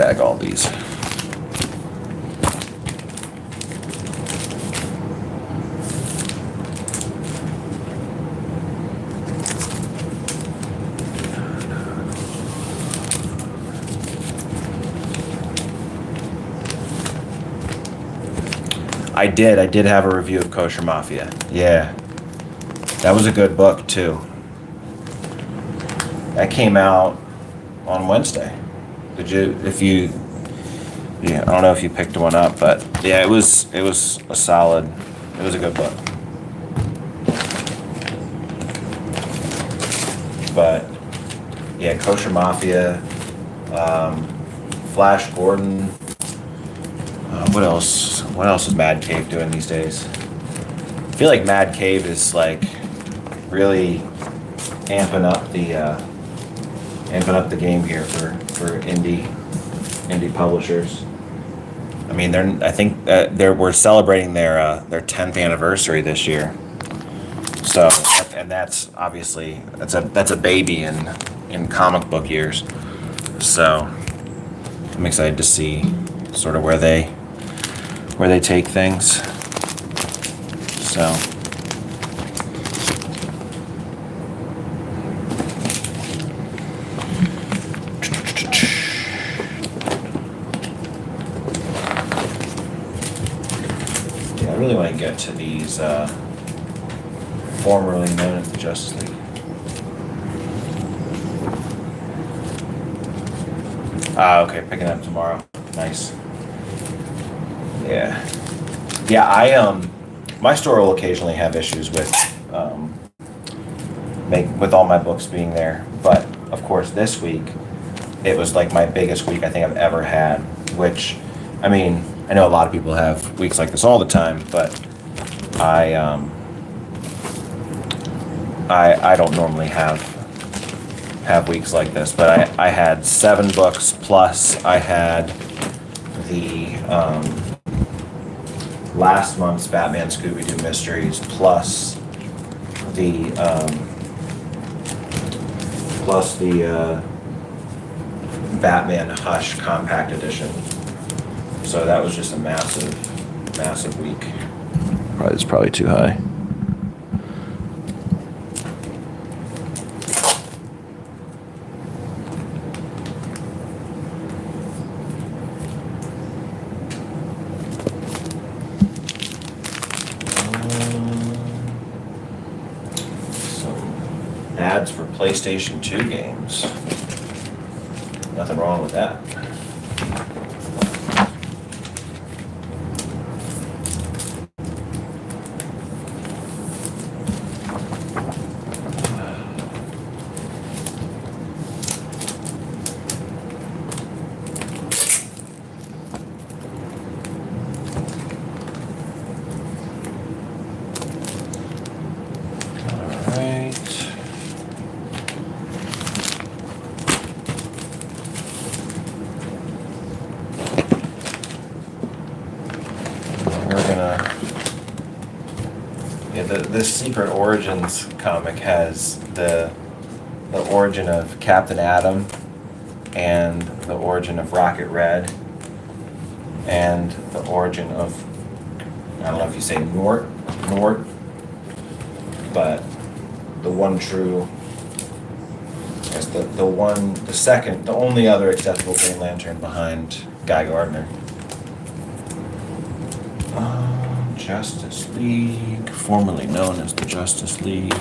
bag all these. I did have a review of Kosher Mafia. Yeah. That was a good book too. That came out on Wednesday. Yeah, I don't know if you picked one up, but yeah, it was a good book. But yeah, Kosher Mafia, Flash Gordon. What else? What else is Mad Cave doing these days? I feel like Mad Cave is like really amping up the game here for indie publishers. I mean, we're celebrating their 10th anniversary this year. So, and that's obviously that's a baby in comic book years. So, I'm excited to see sort of where they take things. So. Yeah, I really want to get to these formerly known as the Justice League. Okay, picking up tomorrow. Nice. Yeah. Yeah, my store will occasionally have issues with all my books being there, but of course this week it was like my biggest week I think I've ever had, which, I mean, I know a lot of people have weeks like this all the time, but I don't normally have weeks like this, but I had 7 books, plus I had the last month's Batman Scooby-Doo Mysteries, plus the Batman Hush Compact Edition. So that was just a massive week. It's probably too high. Ads for PlayStation 2 games. Nothing wrong with that. This Secret Origins comic has the origin of Captain Atom and the origin of Rocket Red and the origin of, I don't know if you say Nort, but the one true, I guess the only other acceptable Green Lantern behind Guy Gardner. Justice League, formerly known as the Justice League.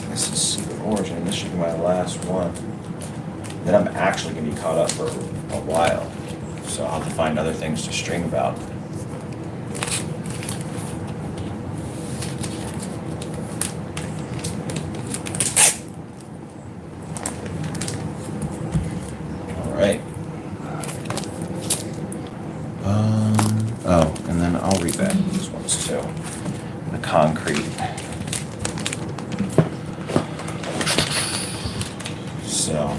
This is Secret Origin. This should be my last one. Then I'm actually going to be caught up for a while. So I'll have to find other things to stream about. All right. Oh, and then I'll read back these ones too. The concrete. So.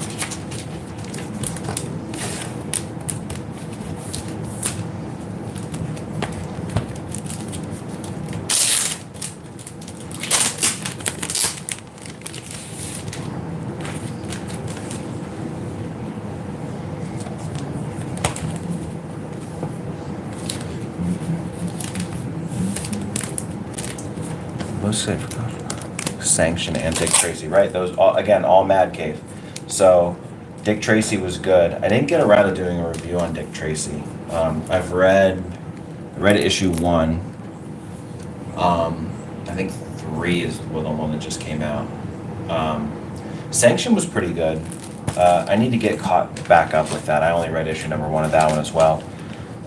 Most safe. Sanction and Dick Tracy, right? Those all Mad Cave. So Dick Tracy was good. I didn't get around to doing a review on Dick Tracy. I've read issue 1. I think 3 is the one that just came out. Sanction was pretty good. I need to get caught back up with that. I only read issue number 1 of that one as well.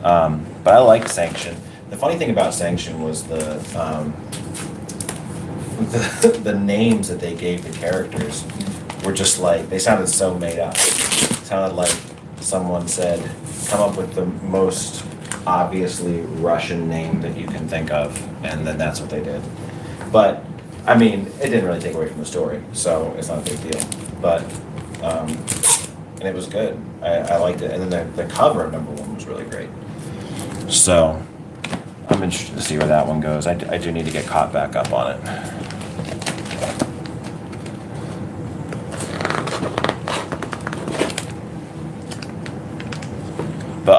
But I liked Sanction. The funny thing about Sanction was the names that they gave the characters were just like, they sounded so made up. It sounded like someone said, come up with the most obviously Russian name that you can think of, and then that's what they did. But, I mean, it didn't really take away from the story, so it's not a big deal. But, and it was good. I liked it. And then the cover of number 1 was really great. So, I'm interested to see where that one goes. I do need to get caught back up on it. But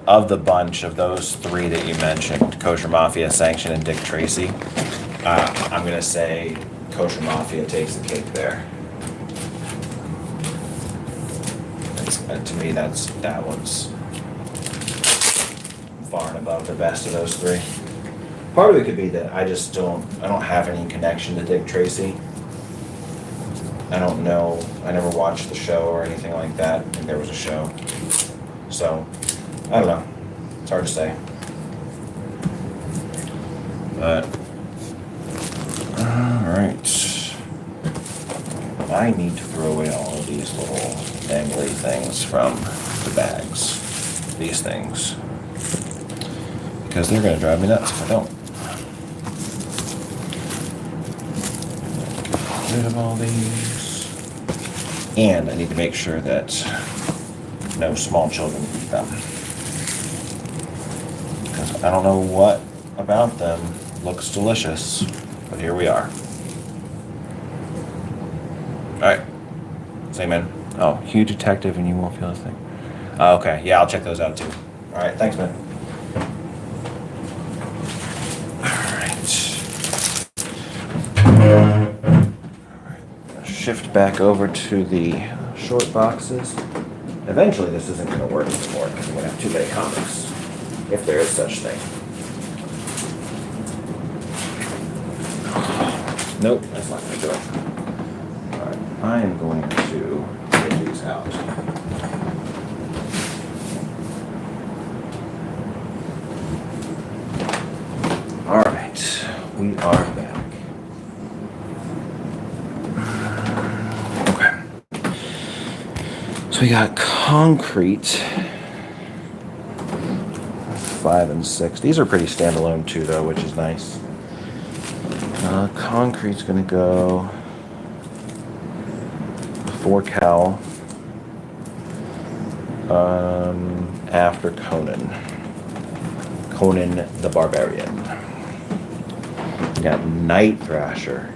of the bunch of those 3 that you mentioned, Kosher Mafia, Sanction, and Dick Tracy, I'm gonna say Kosher Mafia takes the cake there. To me, that one's far and above the best of those 3. Part of it could be that I don't have any connection to Dick Tracy. I don't know. I never watched the show or anything like that. I think there was a show. So, I don't know. It's hard to say. But, alright. I need to throw away all of these little dangly things from the bags. These things. Because they're going to drive me nuts if I don't. Get rid of all these. And I need to make sure that no small children eat them. Because I don't know what about them looks delicious, but here we are. Alright. Say, man. Oh, Huge Detective and You Won't Feel a Thing. Okay, yeah, I'll check those out too. Alright, thanks, man. Shift back over to the short boxes. Eventually this isn't going to work anymore because I'm going to have too many comics, if there is such thing. Nope, that's not going to do it. Alright, I am going to get these out. Alright, we are back. We got Concrete 5 and 6. These are pretty standalone too, though, which is nice. Concrete's gonna go before Cal, after Conan. Conan the Barbarian. We got Night Thrasher.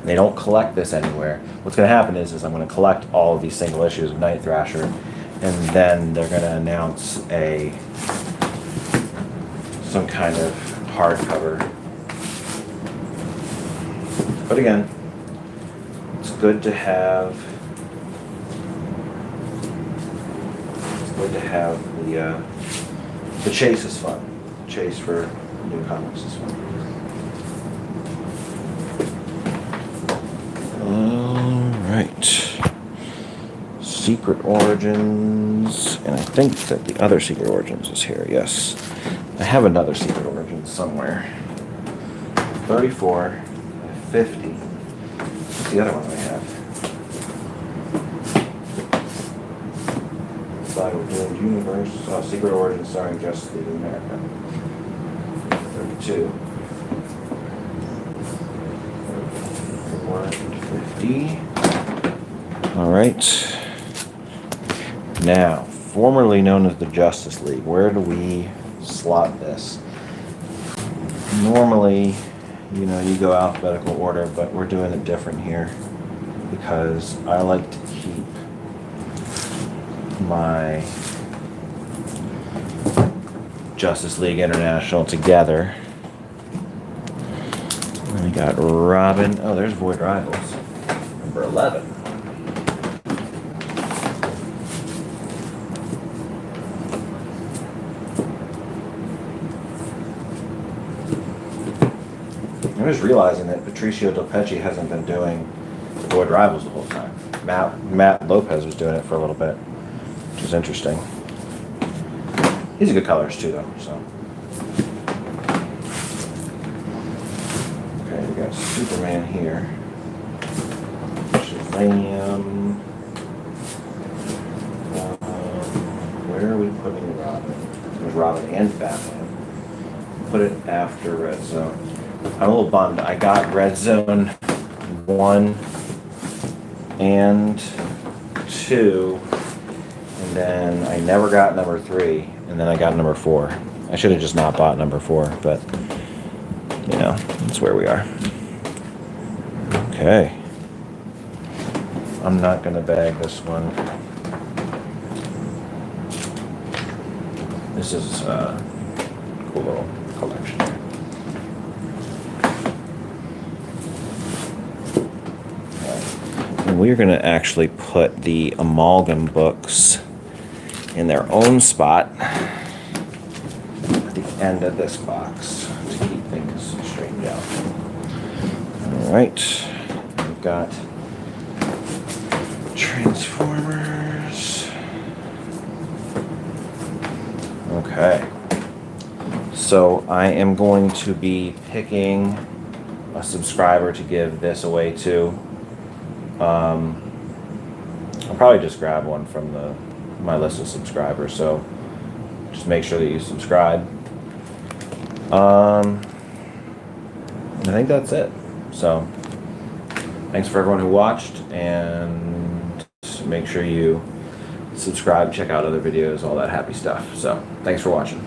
They don't collect this anywhere. What's going to happen is I'm going to collect all of these single issues of Night Thrasher, and then they're going to announce some kind of hardcover. But again, it's good to have. It's good to have the chase is fun. The chase for new comics is fun. Alright. Secret Origins, and I think that the other Secret Origins is here, yes. I have another Secret Origins somewhere. 34, 50. What's the other one I have? Battle Doomed Universe, Secret Origins starring Justice League of America. 32. 150. All right. Now, formerly known as the Justice League, where do we slot this? Normally, you go alphabetical order, but we're doing it different here because I like to keep my Justice League International together. I'm going to Got Robin. Oh, there's Void Rivals. Number 11. I'm just realizing that Patricio Del Pecci hasn't been doing Void Rivals the whole time. Matt Lopez was doing it for a little bit, which is interesting. These are good colors too, though. So, okay, we got Superman here. Shazam. Where are we putting Robin? There's Robin and Batman. Put it after Red Zone. I'm a little bummed. I got Red Zone 1 and 2, and then I never got number 3, and then I got number 4. I should have just not bought number 4, but, you know, that's where we are. Okay. I'm not going to bag this one. This is a cool little collection. And we're going to actually put the amalgam books in their own spot at the end of this box to keep things straightened out. All right, we've got Transformers. Okay, so I am going to be picking a subscriber to give this away to. I'll probably just grab one from my list of subscribers, so just make sure that you subscribe. I think that's it. So thanks for everyone who watched, and make sure you subscribe, check out other videos, all that happy stuff. So thanks for watching.